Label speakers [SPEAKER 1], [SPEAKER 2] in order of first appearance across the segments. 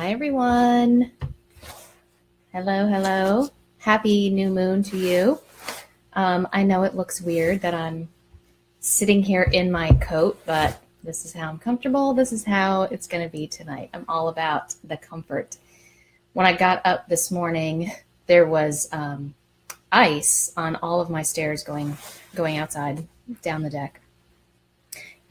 [SPEAKER 1] Hi, everyone. Hello, hello. Happy new moon to you. I know it looks weird that I'm sitting here in my coat, but this is how I'm comfortable. This is how it's going to be tonight. I'm all about the comfort. When I got up this morning, there was ice on all of my stairs going outside down the deck.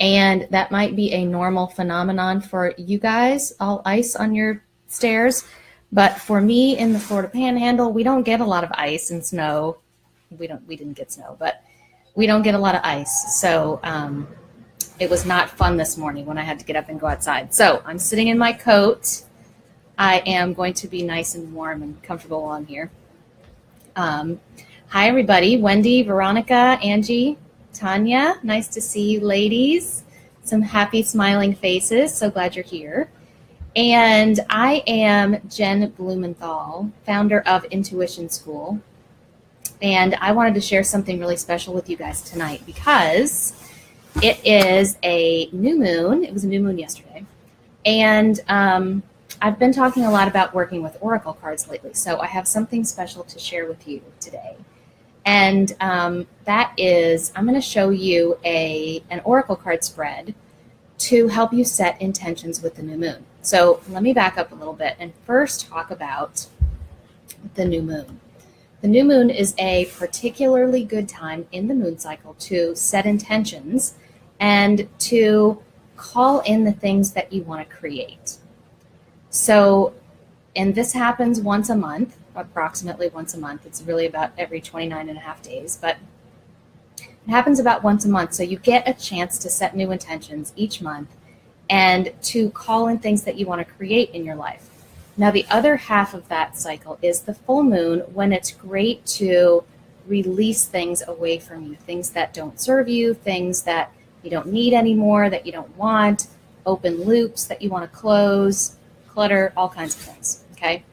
[SPEAKER 1] And that might be a normal phenomenon for you guys, all ice on your stairs. But for me in the Florida Panhandle, we don't get a lot of ice and snow. We didn't get snow, but we don't get a lot of ice. So it was not fun this morning when I had to get up and go outside. So I'm sitting in my coat. I am going to be nice and warm and comfortable on here. Hi, everybody. Wendy, Veronica, Angie, Tanya, nice to see you ladies. Some happy smiling faces. So glad you're here. And I am Jen Blumenthal, founder of Intuition School. And I wanted to share something really special with you guys tonight because it is a new moon. It was a new moon yesterday. And I've been talking a lot about working with oracle cards lately. So I have something special to share with you today. And that is, I'm going to show you an oracle card spread to help you set intentions with the new moon. So let me back up a little bit and first talk about the new moon. The new moon is a particularly good time in the moon cycle to set intentions and to call in the things that you want to create. So, and this happens once a month, approximately once a month. It's really about every 29 and a half days, but it happens about once a month. So you get a chance to set new intentions each month and to call in things that you want to create in your life. Now, the other half of that cycle is the full moon, when it's great to release things away from you, things that don't serve you, things that you don't need anymore, that you don't want, open loops that you want to close, clutter, all kinds of things, okay?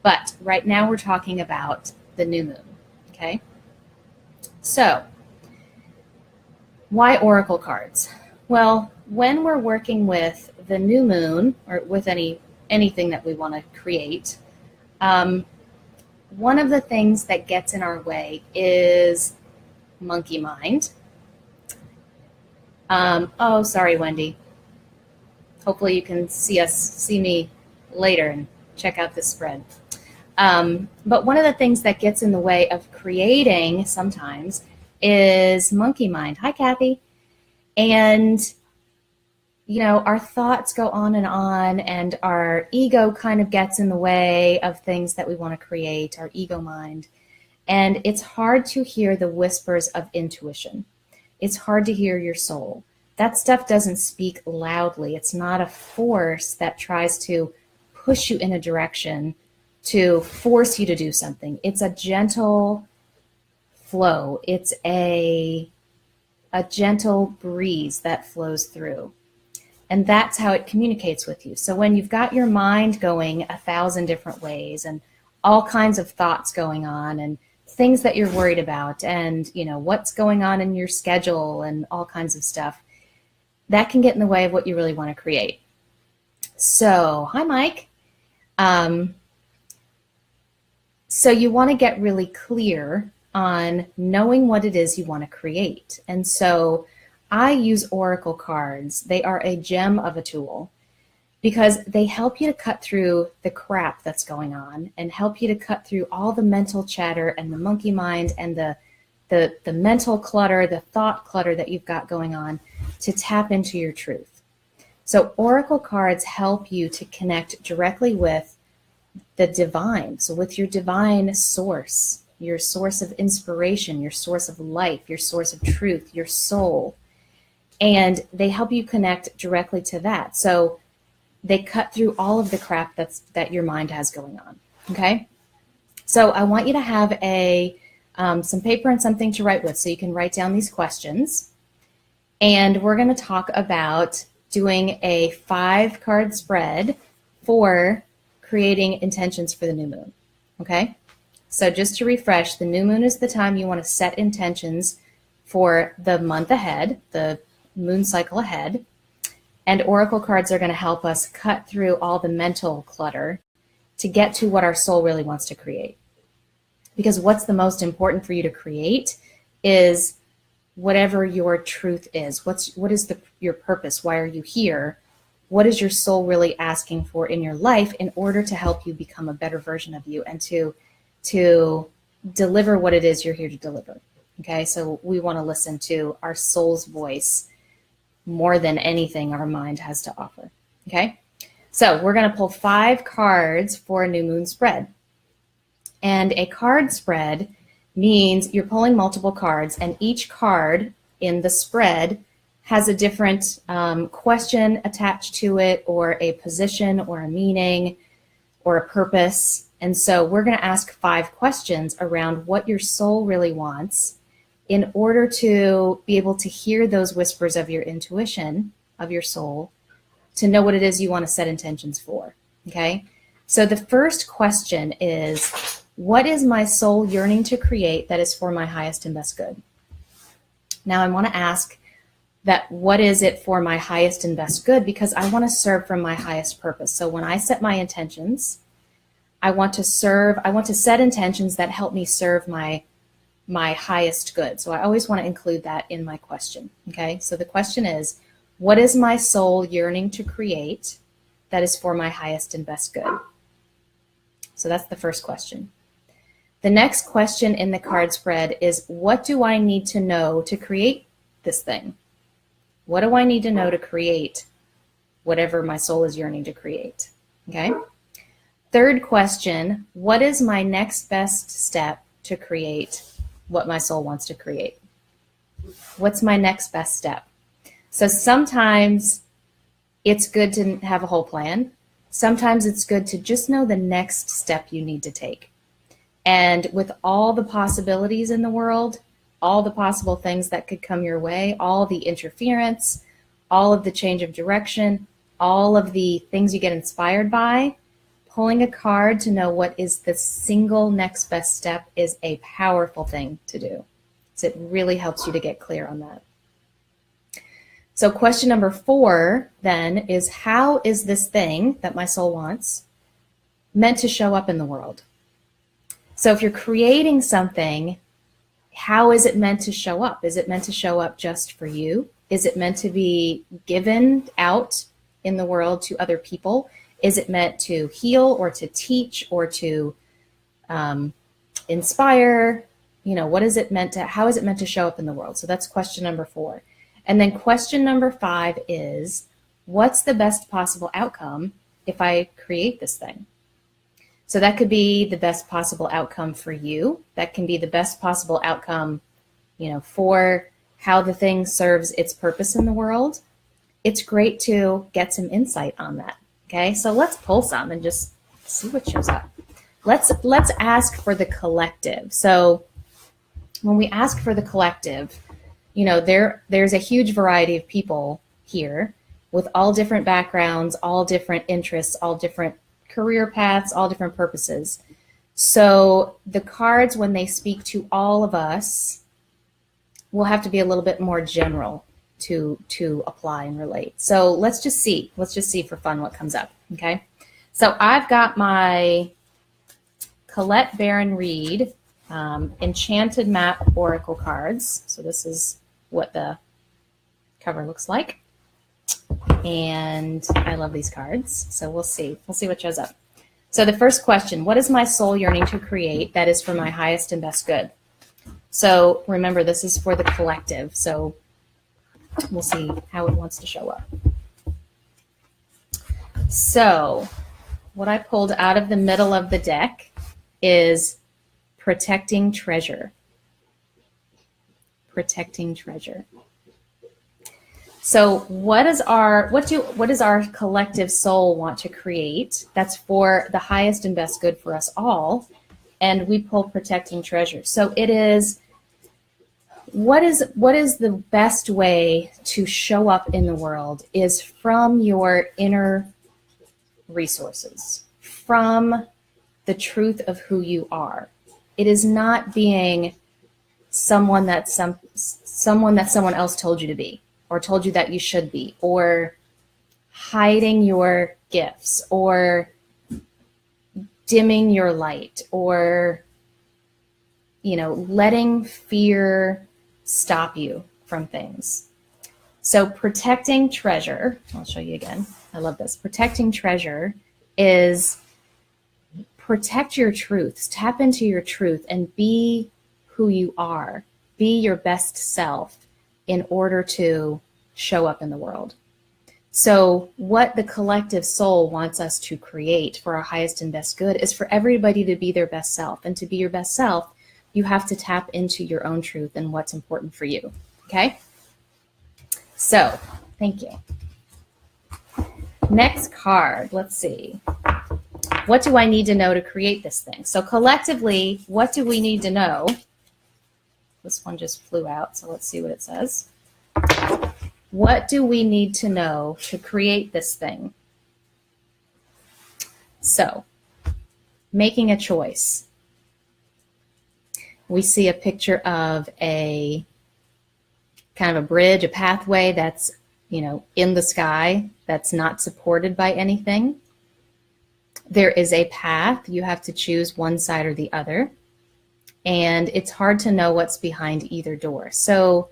[SPEAKER 1] But right now we're talking about the new moon, okay? So, why oracle cards? Well, when we're working with the new moon or with anything that we want to create, one of the things that gets in our way is monkey mind. Oh, sorry, Wendy. Hopefully you can see me later and check out this spread. But one of the things that gets in the way of creating sometimes is monkey mind. Hi, Kathy. And, you know, our thoughts go on, and our ego kind of gets in the way of things that we want to create, our ego mind. And it's hard to hear the whispers of intuition. It's hard to hear your soul. That stuff doesn't speak loudly. It's not a force that tries to push you in a direction to force you to do something. It's a gentle flow. It's a gentle breeze that flows through. And that's how it communicates with you. So when you've got your mind going 1,000 different ways and all kinds of thoughts going on and things that you're worried about and, you know, what's going on in your schedule and all kinds of stuff, that can get in the way of what you really want to create. So, hi, Mike. So you want to get really clear on knowing what it is you want to create. And so I use oracle cards. They are a gem of a tool because they help you to cut through the crap that's going on and help you to cut through all the mental chatter and the monkey mind and the mental clutter, the thought clutter that you've got going on to tap into your truth. So oracle cards help you to connect directly with the divine. So with your divine source, your source of inspiration, your source of life, your source of truth, your soul. And they help you connect directly to that. So they cut through all of the crap that your mind has going on. Okay? So I want you to have some paper and something to write with so you can write down these questions. And we're going to talk about doing a 5-card spread for creating intentions for the new moon. Okay? So just to refresh, the new moon is the time you want to set intentions for the month ahead, the moon cycle ahead. And oracle cards are going to help us cut through all the mental clutter to get to what our soul really wants to create. Because what's the most important for you to create is whatever your truth is. What is your purpose? Why are you here? What is your soul really asking for in your life in order to help you become a better version of you and to deliver what it is you're here to deliver? Okay, so we want to listen to our soul's voice more than anything our mind has to offer. Okay, so we're going to pull 5 cards for a new moon spread. And a card spread means you're pulling multiple cards, and each card in the spread has a different question attached to it, or a position, or a meaning, or a purpose. And so we're going to ask 5 questions around what your soul really wants in order to be able to hear those whispers of your intuition, of your soul, to know what it is you want to set intentions for. Okay? So the first question is, what is my soul yearning to create that is for my highest and best good? Now I want to ask that, what is it for my highest and best good? Because I want to serve from my highest purpose. So when I set my intentions, I want to set intentions that help me serve my highest good. So I always want to include that in my question. Okay, so the question is, what is my soul yearning to create that is for my highest and best good? So that's the first question. The next question in the card spread is, what do I need to know to create this thing? What do I need to know to create whatever my soul is yearning to create? Okay. Third question, what is my next best step to create what my soul wants to create? What's my next best step? So sometimes it's good to have a whole plan. Sometimes it's good to just know the next step you need to take. And with all the possibilities in the world, all the possible things that could come your way, all the interference, all of the change of direction, all of the things you get inspired by, pulling a card to know what is the single next best step is a powerful thing to do. So it really helps you to get clear on that. So question number 4 then is, how is this thing that my soul wants meant to show up in the world? So if you're creating something, how is it meant to show up? Is it meant to show up just for you? Is it meant to be given out in the world to other people? Is it meant to heal or to teach or to inspire? You know, what is it meant to, how is it meant to show up in the world? So that's question number 4. And then question number 5 is, what's the best possible outcome if I create this thing? So that could be the best possible outcome for you. That can be the best possible outcome, you know, for how the thing serves its purpose in the world. It's great to get some insight on that. Okay, so let's pull some and just see what shows up. Let's ask for the collective. So when we ask for the collective, you know, there's a huge variety of people here with all different backgrounds, all different interests, all different career paths, all different purposes. So the cards, when they speak to all of us, will have to be a little bit more general to apply and relate. So let's just see for fun what comes up. Okay, so I've got my Colette Baron Reid Enchanted Map Oracle cards. So this is what the cover looks like. And I love these cards. So we'll see what shows up. So the first question, what is my soul yearning to create that is for my highest and best good? So remember, this is for the collective. So we'll see how it wants to show up. So what I pulled out of the middle of the deck is protecting treasure. Protecting treasure. So what does our collective soul want to create that's for the highest and best good for us all? And we pull protecting treasure. So it is, what is the best way to show up in the world is from your inner resources, from the truth of who you are. It is not being someone that someone else told you to be, or told you that you should be, or hiding your gifts or dimming your light or, letting fear stop you from things. So protecting treasure, I'll show you again. I love this. Protecting treasure is protect your truths, tap into your truth and be who you are, be your best self in order to show up in the world. So what the collective soul wants us to create for our highest and best good is for everybody to be their best self. And to be your best self, you have to tap into your own truth and what's important for you. Okay? So, thank you. Next card, let's see. What do I need to know to create this thing? So collectively, what do we need to know? This one just flew out, so let's see what it says. What do we need to know to create this thing? So, making a choice. We see a picture of a kind of a bridge, a pathway that's, in the sky, that's not supported by anything. There is a path. You have to choose one side or the other. And it's hard to know what's behind either door. So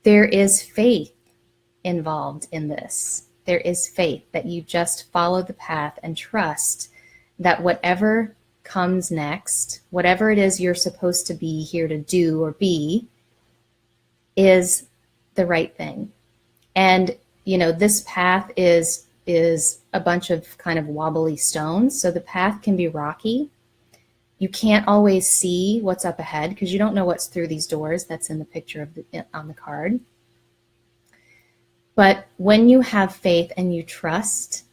[SPEAKER 1] there is faith involved in this. There is faith that you just follow the path and trust that whatever comes next, whatever it is you're supposed to be here to do or be, is the right thing. And, this path is a bunch of kind of wobbly stones. So the path can be rocky. You can't always see what's up ahead because you don't know what's through these doors. That's in the picture on the card. But when you have faith and you trust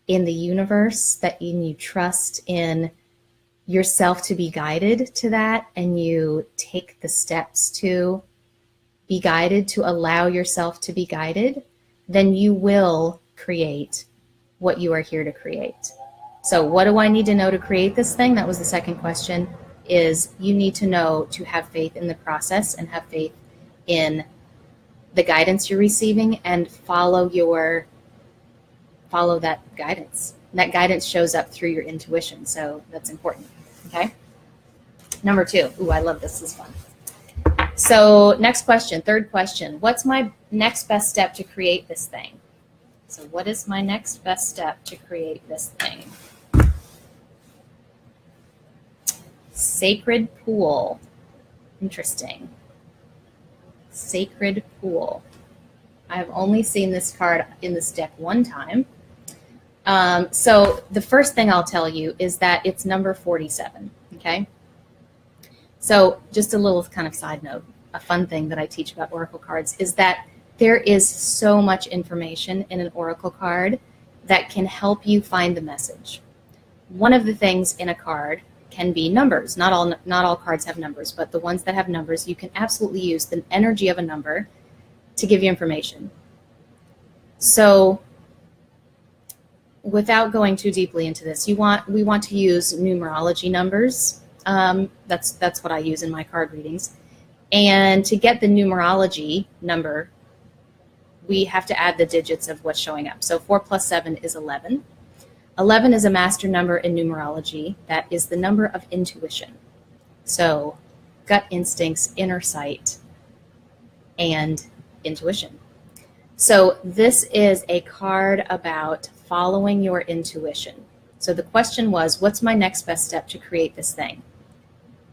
[SPEAKER 1] in the universe, and you trust in yourself to be guided to that, and you take the steps to be guided, to allow yourself to be guided, then you will create what you are here to create. So what do I need to know to create this thing? That was the second question, is you need to know to have faith in the process and have faith in the guidance you're receiving and follow that guidance. And that guidance shows up through your intuition. So that's important. Okay. Number 2. Ooh, I love this. This is fun. So next question, third question. What's my next best step to create this thing? So what is my next best step to create this thing? Sacred Pool. Interesting. Sacred Pool. I've only seen this card in this deck one time. So the first thing I'll tell you is that it's number 47, okay? So just a little kind of side note, a fun thing that I teach about oracle cards is that there is so much information in an oracle card that can help you find the message. One of the things in a card can be numbers. Not all cards have numbers, but the ones that have numbers, you can absolutely use the energy of a number to give you information. So without going too deeply into this, we want to use numerology numbers. That's what I use in my card readings. And to get the numerology number, we have to add the digits of what's showing up. So 4 plus 7 is 11. 11 is a master number in numerology. That is the number of intuition. So gut instincts, inner sight, and intuition. So this is a card about following your intuition. So the question was, what's my next best step to create this thing?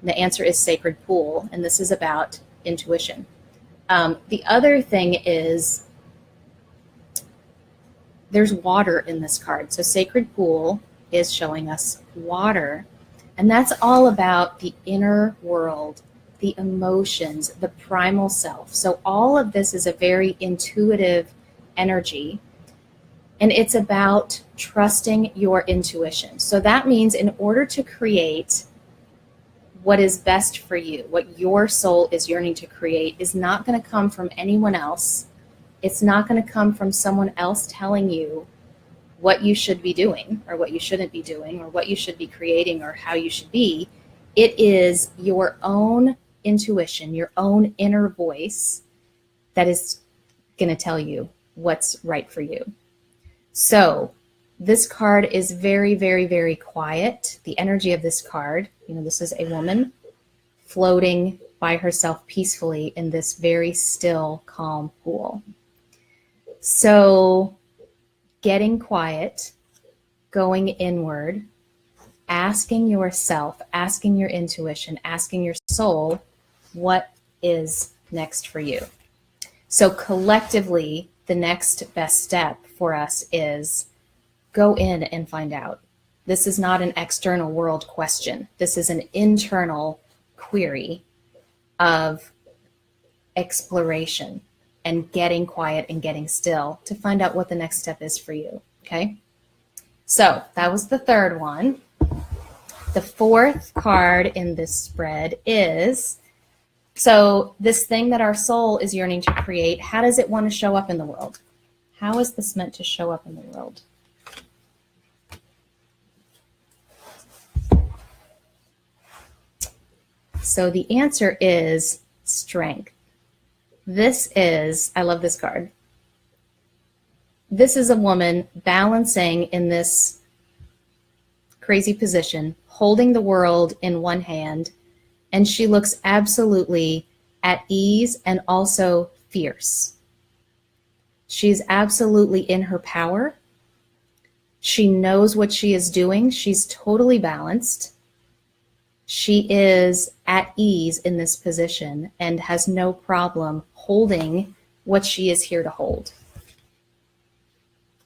[SPEAKER 1] And the answer is Sacred Pool, and this is about intuition. The other thing is there's water in this card. So Sacred Pool is showing us water, and that's all about the inner world, the emotions, the primal self. So all of this is a very intuitive energy, and it's about trusting your intuition. So that means in order to create what is best for you, what your soul is yearning to create, is not going to come from anyone else. It's not going to come from someone else telling you what you should be doing or what you shouldn't be doing or what you should be creating or how you should be. It is your own intuition, your own inner voice that is going to tell you what's right for you. So this card is very, very, very quiet. The energy of this card, this is a woman floating by herself peacefully in this very still, calm pool. So getting quiet, going inward, asking yourself, asking your intuition, asking your soul, what is next for you? So collectively, the next best step for us is go in and find out. This is not an external world question. This is an internal query of exploration and getting quiet and getting still to find out what the next step is for you, okay? So that was the third one. The fourth card in this spread is, so this thing that our soul is yearning to create, how does it want to show up in the world? How is this meant to show up in the world? So the answer is strength. This is, I love this card. This is a woman balancing in this crazy position, holding the world in one hand, and she looks absolutely at ease and also fierce. She's absolutely in her power. She knows what she is doing. She's totally balanced. She is at ease in this position and has no problem holding what she is here to hold.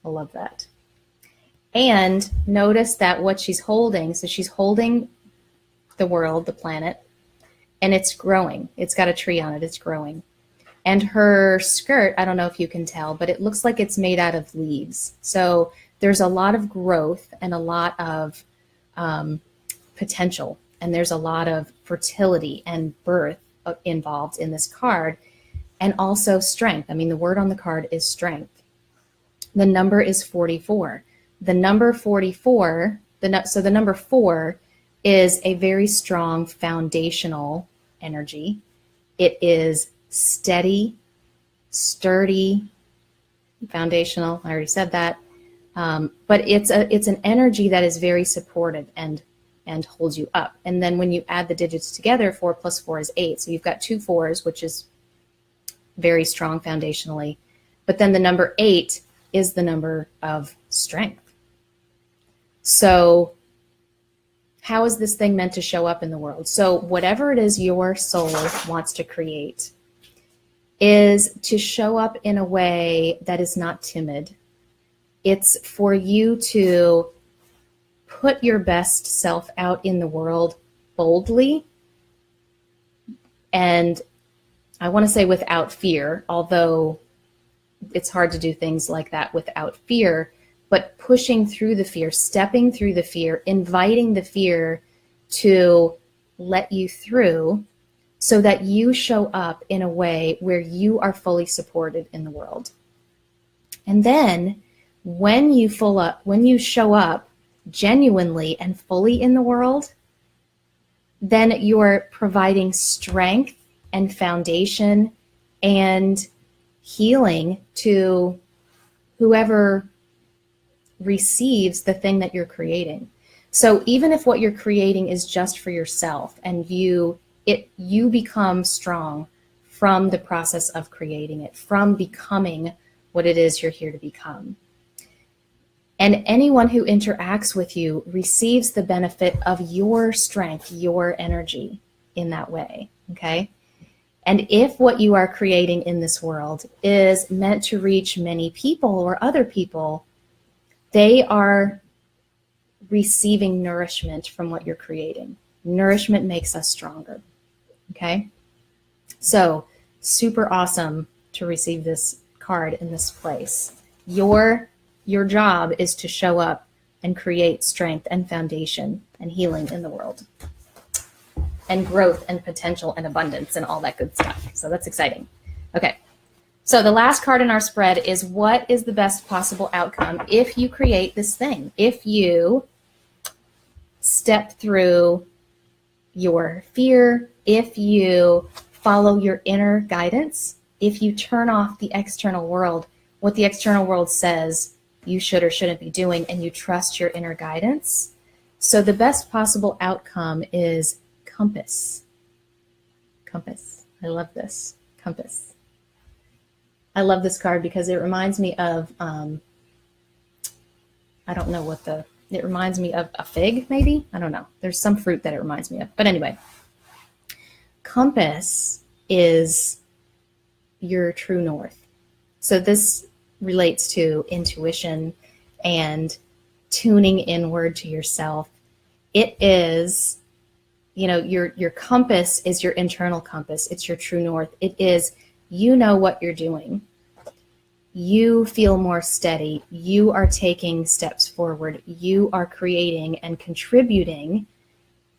[SPEAKER 1] I love that. And notice that what she's holding, so she's holding the world, the planet, and it's growing. It's got a tree on it. It's growing. And her skirt, I don't know if you can tell, but it looks like it's made out of leaves. So there's a lot of growth and a lot of potential. And there's a lot of fertility and birth involved in this card, and also strength. I mean, the word on the card is strength. The number is 44. The number 44, so the number 4 is a very strong foundational energy. It is steady, sturdy, foundational. I already said that. But it's an energy that is very supportive and holds you up. And then when you add the digits together, 4 plus 4 is 8. So you've got 2 4s, which is very strong foundationally. But then the number 8 is the number of strength. So how is this thing meant to show up in the world? So whatever it is your soul wants to create is to show up in a way that is not timid. It's for you to put your best self out in the world boldly, and I want to say without fear, although it's hard to do things like that without fear, but pushing through the fear, stepping through the fear, inviting the fear to let you through so that you show up in a way where you are fully supported in the world. And then when you show up genuinely and fully in the world, then you're providing strength and foundation and healing to whoever receives the thing that you're creating. So even if what you're creating is just for yourself and you become strong from the process of creating it, from becoming what it is you're here to become. And anyone who interacts with you receives the benefit of your strength, your energy in that way, okay? And if what you are creating in this world is meant to reach many people or other people, they are receiving nourishment from what you're creating. Nourishment makes us stronger, okay? So super awesome to receive this card in this place. Your job is to show up and create strength and foundation and healing in the world, and growth and potential and abundance and all that good stuff. So that's exciting. Okay. So the last card in our spread is, what is the best possible outcome if you create this thing? If you step through your fear, if you follow your inner guidance, if you turn off the external world, what the external world says you should or shouldn't be doing, and you trust your inner guidance. So the best possible outcome is compass. Compass. I love this. Compass. I love this card because it reminds me of, I don't know what it reminds me of a fig, maybe? I don't know. There's some fruit that it reminds me of. But anyway, compass is your true north. So this relates to intuition and tuning inward to yourself. It is, your compass is your internal compass. It's your true north. It is, you know what you're doing. You feel more steady. You are taking steps forward. You are creating and contributing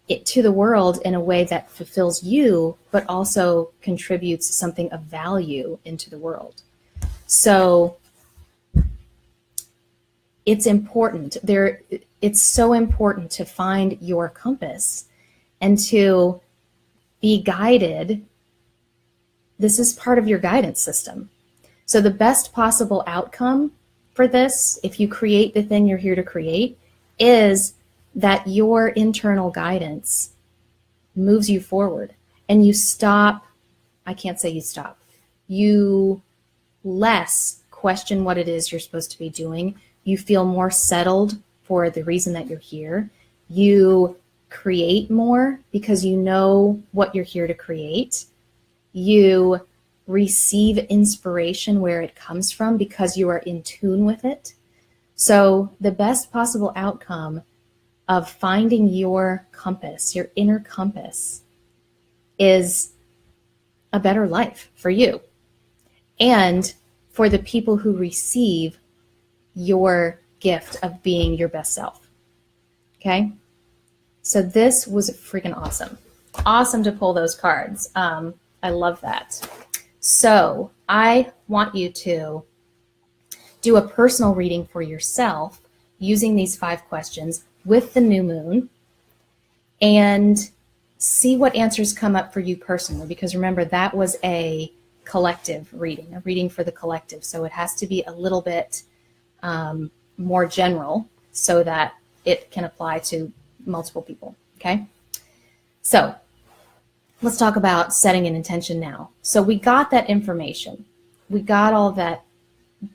[SPEAKER 1] it to the world in a way that fulfills you, but also contributes something of value into the world. So it's important. It's so important to find your compass and to be guided. This is part of your guidance system. So the best possible outcome for this, if you create the thing you're here to create, is that your internal guidance moves you forward and you stop. I can't say you stop. You less question what it is you're supposed to be doing. You feel more settled for the reason that you're here. You create more because you know what you're here to create. You receive inspiration where it comes from because you are in tune with it. So the best possible outcome of finding your compass, your inner compass, is a better life for you and for the people who receive your gift of being your best self. Okay? So this was freaking awesome. Awesome to pull those cards. I love that. So I want you to do a personal reading for yourself using these 5 questions with the new moon and see what answers come up for you personally, because remember, that was a collective reading, a reading for the collective. So it has to be a little bit more general so that it can apply to multiple people. Okay? So let's talk about setting an intention now. So we got that information. We got all that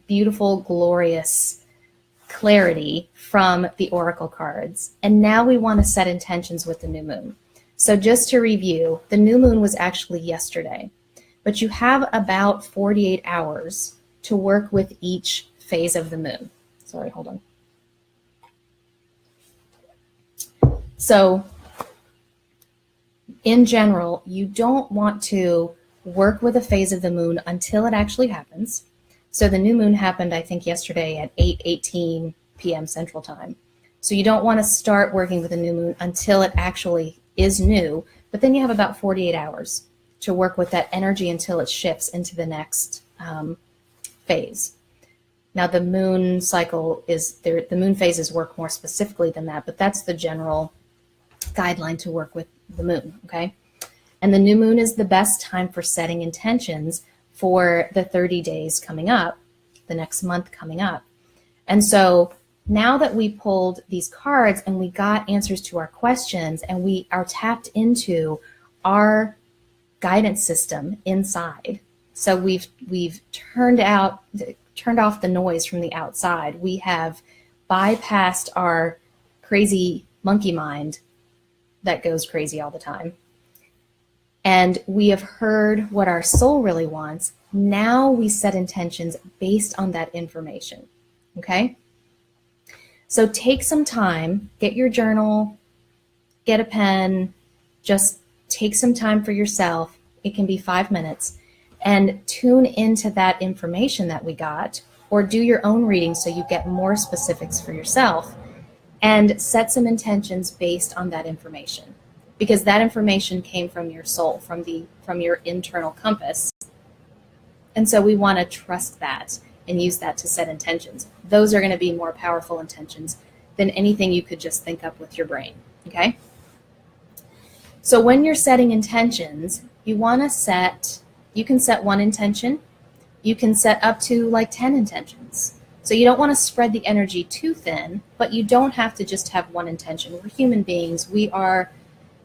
[SPEAKER 1] beautiful, glorious clarity from the oracle cards. And now we want to set intentions with the new moon. So just to review, the new moon was actually yesterday, but you have about 48 hours to work with each phase of the moon. Sorry, hold on. So in general, you don't want to work with a phase of the moon until it actually happens. So the new moon happened, I think, yesterday at 8:18 p.m. Central Time. So you don't want to start working with the new moon until it actually is new, but then you have about 48 hours to work with that energy until it shifts into the next phase. Now the moon cycle is there, the moon phases work more specifically than that, but that's the general guideline to work with the moon, okay? And the new moon is the best time for setting intentions for the 30 days coming up, the next month coming up. And so now that we pulled these cards and we got answers to our questions and we are tapped into our guidance system inside. So we've turned off the noise from the outside. We have bypassed our crazy monkey mind that goes crazy all the time. And we have heard what our soul really wants. Now we set intentions based on that information, okay? So take some time, get your journal, get a pen, just take some time for yourself. It can be 5 minutes, and tune into that information that we got, or do your own reading so you get more specifics for yourself, and set some intentions based on that information, because that information came from your soul, from your internal compass. And so we want to trust that and use that to set intentions. Those are going to be more powerful intentions than anything you could just think up with your brain, okay? So when you're setting intentions, you can set 1 intention. You can set up to like 10 intentions. So you don't want to spread the energy too thin, but you don't have to just have one intention. We're human beings. We are,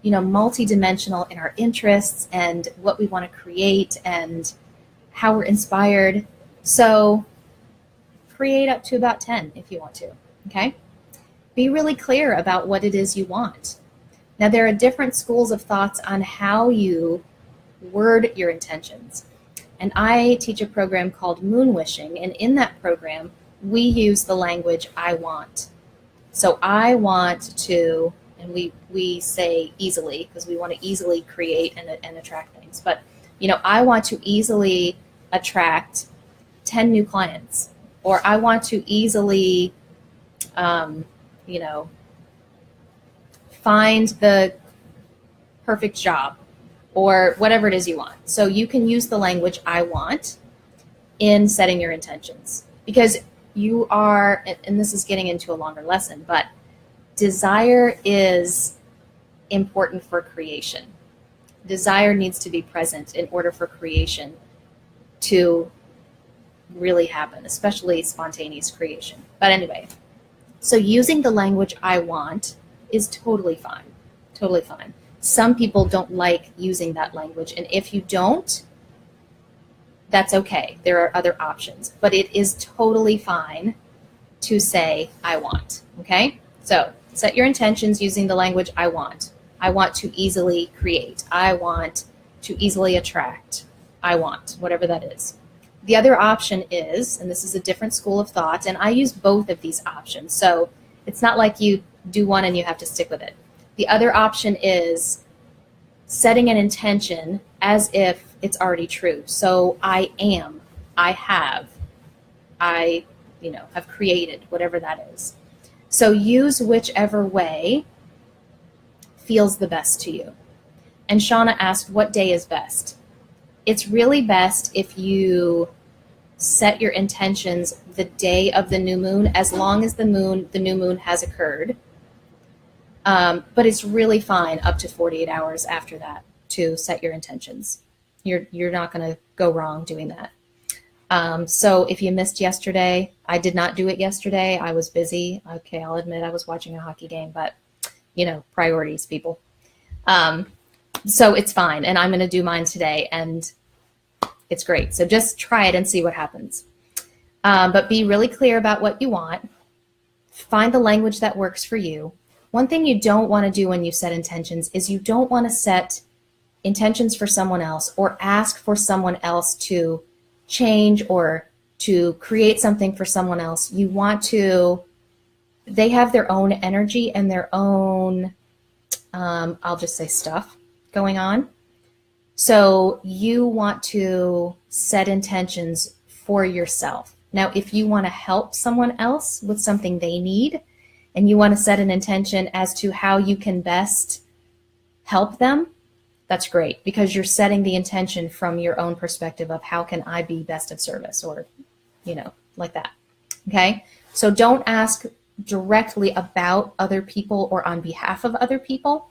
[SPEAKER 1] multidimensional in our interests and what we want to create and how we're inspired. So create up to about 10 if you want to, okay? Be really clear about what it is you want. Now, there are different schools of thoughts on how you word your intentions. And I teach a program called Moon Wishing, and in that program, we use the language I want. So I want to, and we say easily, because we want to easily create and attract things. But, I want to easily attract 10 new clients, or I want to easily, find the perfect job, or whatever it is you want. So you can use the language I want in setting your intentions, because you are, and this is getting into a longer lesson, but desire is important for creation. Desire needs to be present in order for creation to really happen, especially spontaneous creation. But anyway, so using the language I want is totally fine. Totally fine. Some people don't like using that language, and if you don't, that's okay. There are other options, but it is totally fine to say I want, okay? So set your intentions using the language I want. I want to easily create. I want to easily attract. I want, whatever that is. The other option is, and this is a different school of thought, and I use both of these options, so it's not like you do one and you have to stick with it. The other option is setting an intention as if it's already true. So I am, I have, I, have created, whatever that is. So use whichever way feels the best to you. And Shauna asked, what day is best? It's really best if you set your intentions the day of the new moon, as long as the new moon has occurred. But it's really fine up to 48 hours after that to set your intentions. You're not going to go wrong doing that. So if you missed yesterday, I did not do it yesterday. I was busy. Okay, I'll admit I was watching a hockey game, but priorities, people. So it's fine, and I'm going to do mine today, and it's great. So just try it and see what happens. But be really clear about what you want. Find the language that works for you. One thing you don't want to do when you set intentions is you don't want to set intentions for someone else or ask for someone else to change or to create something for someone else. You want to, they have their own energy and their own, I'll just say stuff going on. So you want to set intentions for yourself. Now, if you want to help someone else with something they need, and you want to set an intention as to how you can best help them, that's great, because you're setting the intention from your own perspective of how can I be best of service, or, like that. Okay? So don't ask directly about other people or on behalf of other people.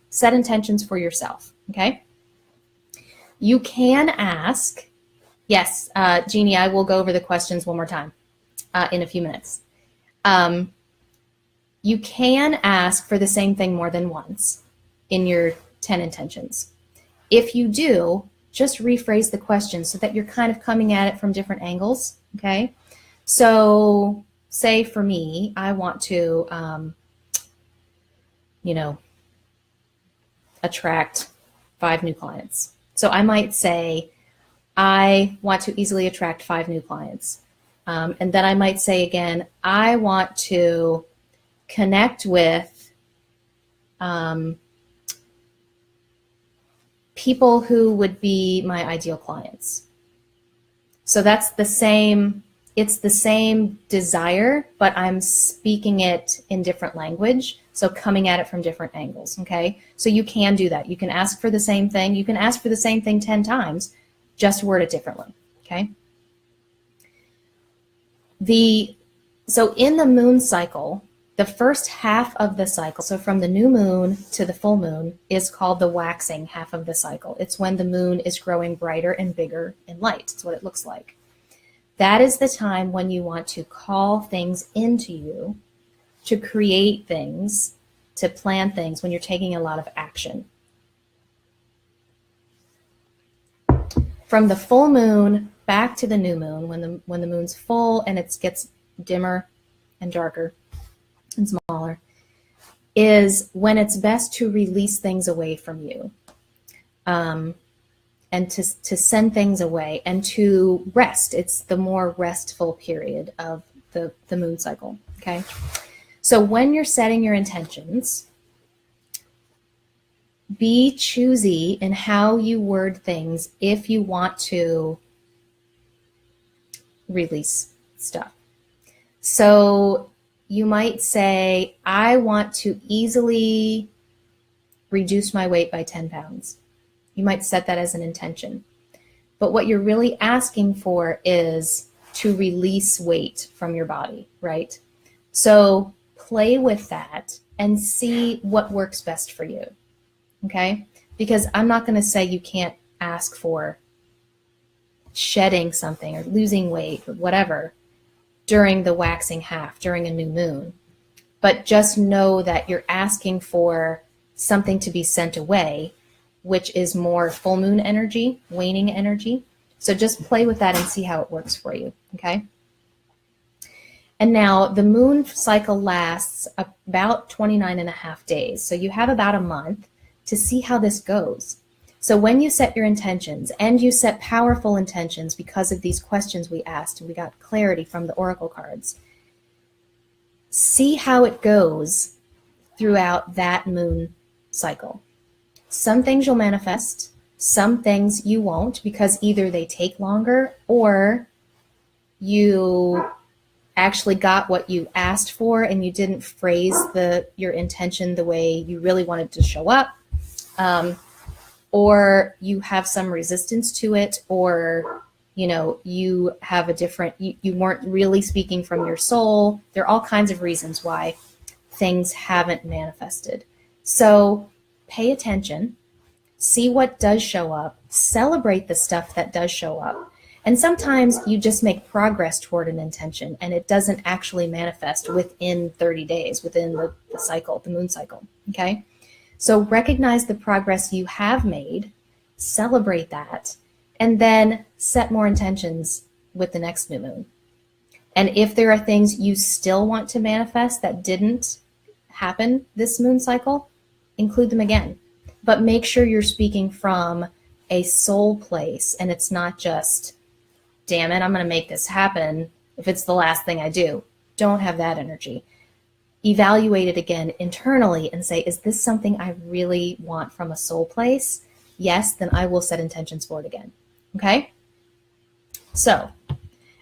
[SPEAKER 1] Set intentions for yourself. Okay? You can ask, yes, Jeannie, I will go over the questions one more time in a few minutes. You can ask for the same thing more than once in your 10 intentions. If you do, just rephrase the question so that you're kind of coming at it from different angles, okay? So say for me, I want to, attract 5 new clients. So I might say, I want to easily attract 5 new clients. And then I might say again, I want to connect with people who would be my ideal clients. So that's the same, it's the same desire, but I'm speaking it in different language. So coming at it from different angles, okay? So you can do that. You can ask for the same thing. You can ask for the same thing 10 times, just word it differently, okay? So in the moon cycle, the first half of the cycle, so from the new moon to the full moon, is called the waxing half of the cycle. It's when the moon is growing brighter and bigger in light. It's what it looks like. That is the time when you want to call things into you, to create things, to plan things, when you're taking a lot of action. From the full moon back to the new moon, when the moon's full and it gets dimmer and darker and smaller, is when it's best to release things away from you, and to send things away and to rest. It's the more restful period of the moon cycle, okay? So when you're setting your intentions, be choosy in how you word things if you want to release stuff. So you might say, I want to easily reduce my weight by 10 pounds. You might set that as an intention. But what you're really asking for is to release weight from your body, right? So play with that and see what works best for you, okay? Because I'm not going to say you can't ask for shedding something or losing weight or whatever during the waxing half, during a new moon. But just know that you're asking for something to be sent away, which is more full moon energy, waning energy. So just play with that and see how it works for you, okay? And now the moon cycle lasts about 29 and a half days. So you have about a month to see how this goes. So when you set your intentions, and you set powerful intentions because of these questions we asked, and we got clarity from the oracle cards, see how it goes throughout that moon cycle. Some things you'll manifest, some things you won't, because either they take longer or you actually got what you asked for and you didn't phrase your intention the way you really wanted to show up. Or you have some resistance to it, or you have a different, you weren't really speaking from your soul. There are all kinds of reasons why things haven't manifested. So pay attention, see what does show up, celebrate the stuff that does show up. And sometimes you just make progress toward an intention and it doesn't actually manifest within 30 days, within the cycle, the moon cycle, okay? So recognize the progress you have made, celebrate that, and then set more intentions with the next new moon. And if there are things you still want to manifest that didn't happen this moon cycle, include them again. But make sure you're speaking from a soul place and it's not just, damn it, I'm going to make this happen if it's the last thing I do. Don't have that energy. Evaluate it again internally and say, is this something I really want from a soul place? Yes, then I will set intentions for it again. Okay? So,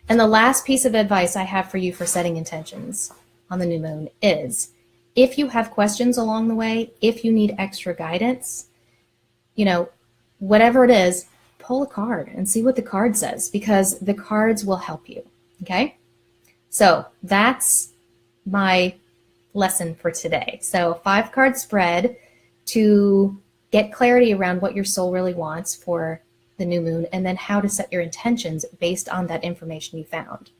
[SPEAKER 1] and the last piece of advice I have for you for setting intentions on the new moon is, if you have questions along the way, if you need extra guidance, whatever it is, pull a card and see what the card says, because the cards will help you. Okay? So that's my lesson for today. So 5-card spread to get clarity around what your soul really wants for the new moon, and then how to set your intentions based on that information you found.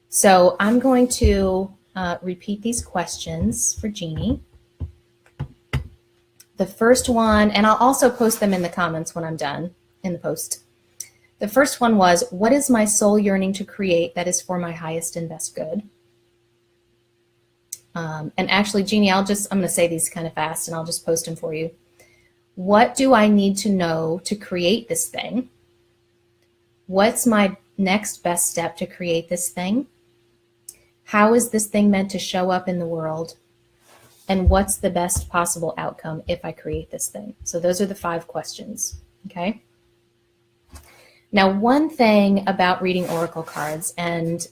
[SPEAKER 1] So I'm going to repeat these questions for Jeannie. The first one, and I'll also post them in the comments when I'm done in the post. The first one was, what is my soul yearning to create that is for my highest and best good? And actually, Jeannie, I'm going to say these kind of fast and I'll just post them for you. What do I need to know to create this thing? What's my next best step to create this thing? How is this thing meant to show up in the world? And what's the best possible outcome if I create this thing? So those are the 5 questions, okay? Now, one thing about reading oracle cards, and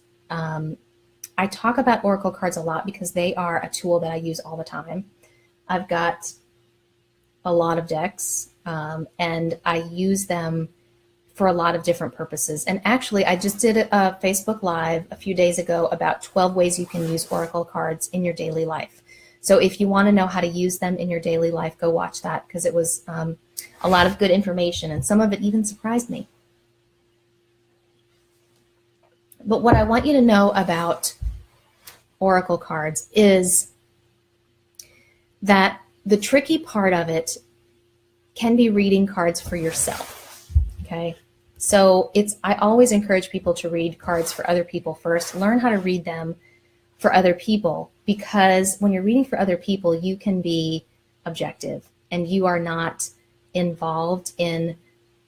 [SPEAKER 1] I talk about oracle cards a lot because they are a tool that I use all the time. I've got a lot of decks, and I use them for a lot of different purposes. And actually, I just did a Facebook Live a few days ago about 12 ways you can use oracle cards in your daily life. So if you want to know how to use them in your daily life, go watch that, because it was a lot of good information, and some of it even surprised me. But what I want you to know about oracle cards is that the tricky part of it can be reading cards for yourself, okay? So I always encourage people to read cards for other people first. Learn how to read them for other people, because when you're reading for other people, you can be objective and you are not involved in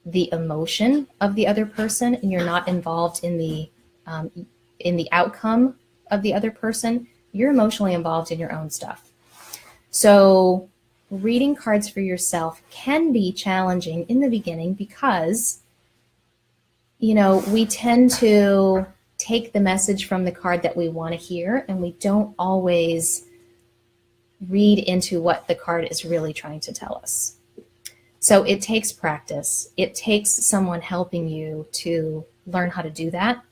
[SPEAKER 1] the emotion of the other person, and you're not involved in the outcome of the other person. You're emotionally involved in your own stuff. So reading cards for yourself can be challenging in the beginning because, you know, we tend to take the message from the card that we want to hear, and we don't always read into what the card is really trying to tell us. So it takes practice. It takes someone helping you to learn how to do that.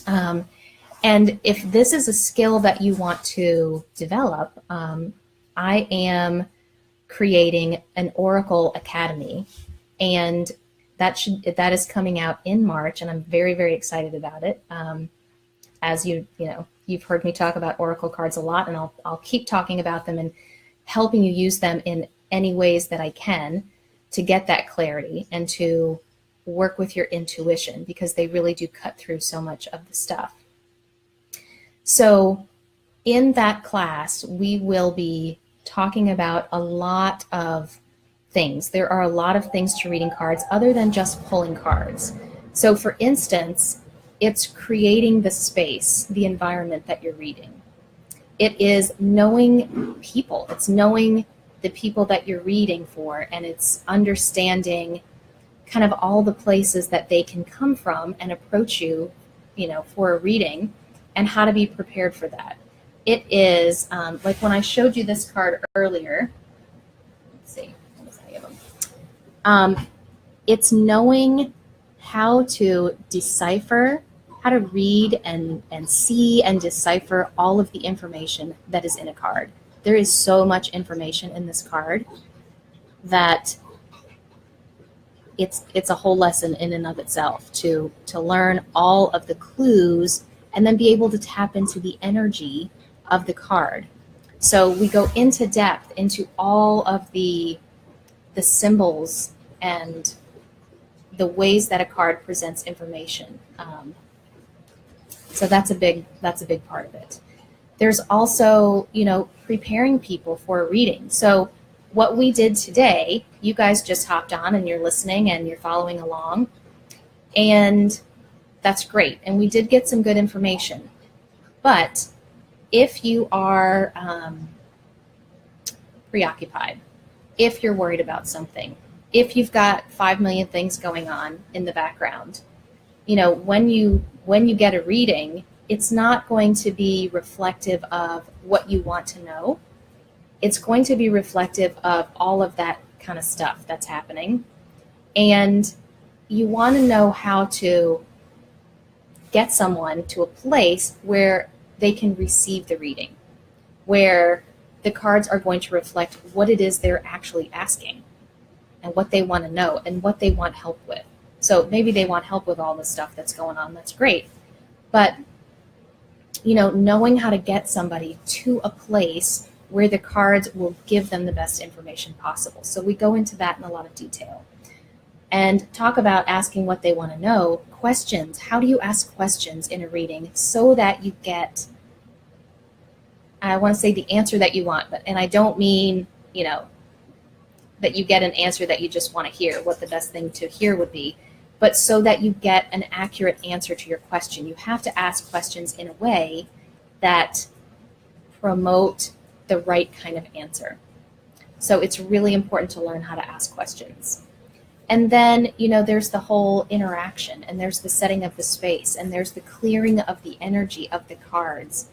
[SPEAKER 1] And if this is a skill that you want to develop, I am creating an Oracle Academy, and that is coming out in March, and I'm very, very excited about it. As you've heard me talk about Oracle cards a lot, and I'll keep talking about them and helping you use them in any ways that I can to get that clarity and to work with your intuition, because they really do cut through so much of the stuff. So in that class, we will be talking about a lot of things. There are a lot of things to reading cards other than just pulling cards. So for instance, it's creating the space, the environment that you're reading. It is knowing people. It's knowing the people that you're reading for, and it's understanding kind of all the places that they can come from and approach you, for a reading, and how to be prepared for that. It is like when I showed you this card earlier. Let's see, what does I give them? It's knowing how to decipher, how to read and see and decipher all of the information that is in a card. There is so much information in this card that it's a whole lesson in and of itself to learn all of the clues and then be able to tap into the energy of the card. So we go into depth into all of the symbols and the ways that a card presents information. So that's a big part of it. There's also, preparing people for a reading. So what we did today, you guys just hopped on and you're listening and you're following along, and that's great. And we did get some good information. But if you are preoccupied, if you're worried about something, if you've got 5 million things going on in the background, when you get a reading, it's not going to be reflective of what you want to know. It's going to be reflective of all of that kind of stuff that's happening. And you want to know how to get someone to a place where they can receive the reading, where the cards are going to reflect what it is they're actually asking and what they want to know and what they want help with. So maybe they want help with all the stuff that's going on. That's great. But, knowing how to get somebody to a place where the cards will give them the best information possible. So we go into that in a lot of detail and talk about asking what they want to know. Questions. How do you ask questions in a reading so that you get, I want to say, the answer that you want, and I don't mean, that you get an answer that you just want to hear, what the best thing to hear would be, but so that you get an accurate answer to your question. You have to ask questions in a way that promote the right kind of answer. So it's really important to learn how to ask questions. And then, there's the whole interaction, and there's the setting of the space, and there's the clearing of the energy of the cards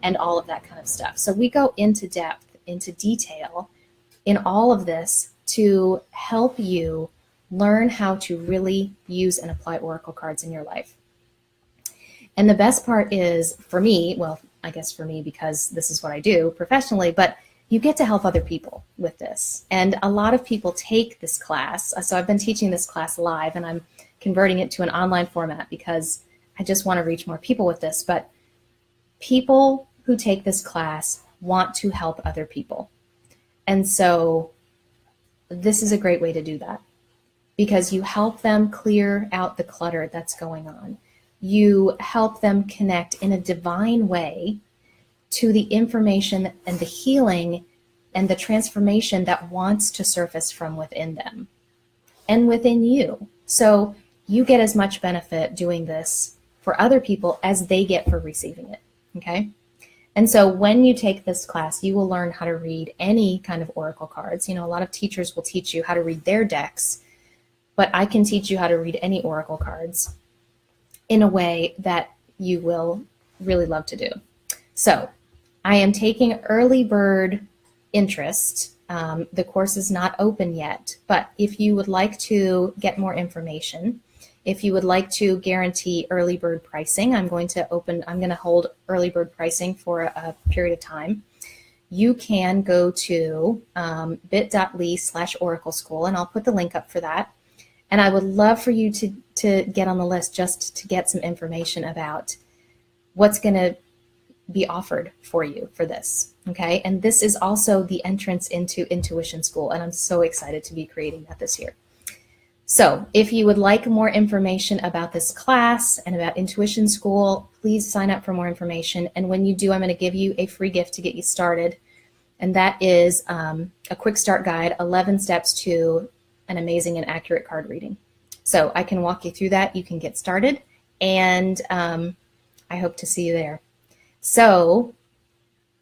[SPEAKER 1] and all of that kind of stuff. So we go into depth, into detail in all of this to help you learn how to really use and apply Oracle cards in your life. And the best part is, for me, well, I guess for me because this is what I do professionally, but you get to help other people with this. And a lot of people take this class. So I've been teaching this class live, and I'm converting it to an online format because I just want to reach more people with this, but people who take this class want to help other people. And so this is a great way to do that, because you help them clear out the clutter that's going on. You help them connect in a divine way to the information and the healing and the transformation that wants to surface from within them and within you. So you get as much benefit doing this for other people as they get for receiving it, okay? And so when you take this class, you will learn how to read any kind of oracle cards. You know, a lot of teachers will teach you how to read their decks, but I can teach you how to read any oracle cards in a way that you will really love to do. So I am taking early bird interest. The course is not open yet, but if you would like to get more information, if you would like to guarantee early bird pricing, I'm going to hold early bird pricing for a period of time. You can go to bit.ly/Oracle School, and I'll put the link up for that. And I would love for you to get on the list just to get some information about what's going to be offered for you for this, okay? And this is also the entrance into Intuition School, and I'm so excited to be creating that this year. So if you would like more information about this class and about Intuition School, please sign up for more information. And when you do, I'm going to give you a free gift to get you started. And that is a quick start guide, 11 steps to an amazing and accurate card reading. So I can walk you through that. You can get started. And I hope to see you there. So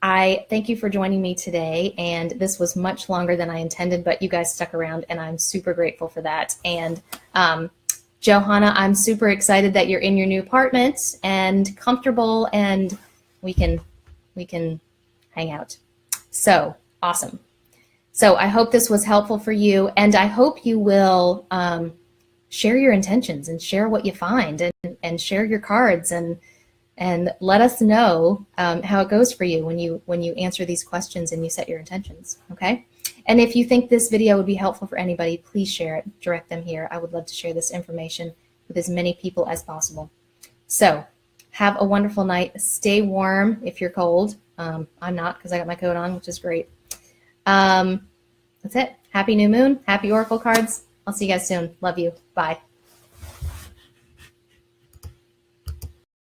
[SPEAKER 1] I thank you for joining me today, and this was much longer than I intended, but you guys stuck around, and I'm super grateful for that. And Johanna, I'm super excited that you're in your new apartment and comfortable, and we can hang out. So awesome. So I hope this was helpful for you, and I hope you will share your intentions and share what you find, and share your cards, and let us know how it goes for you when you answer these questions and you set your intentions, okay? And if you think this video would be helpful for anybody, please share it, direct them here. I would love to share this information with as many people as possible. So have a wonderful night. Stay warm if you're cold. I'm not, because I got my coat on, which is great. That's it. Happy new moon. Happy oracle cards. I'll see you guys soon. Love you. Bye.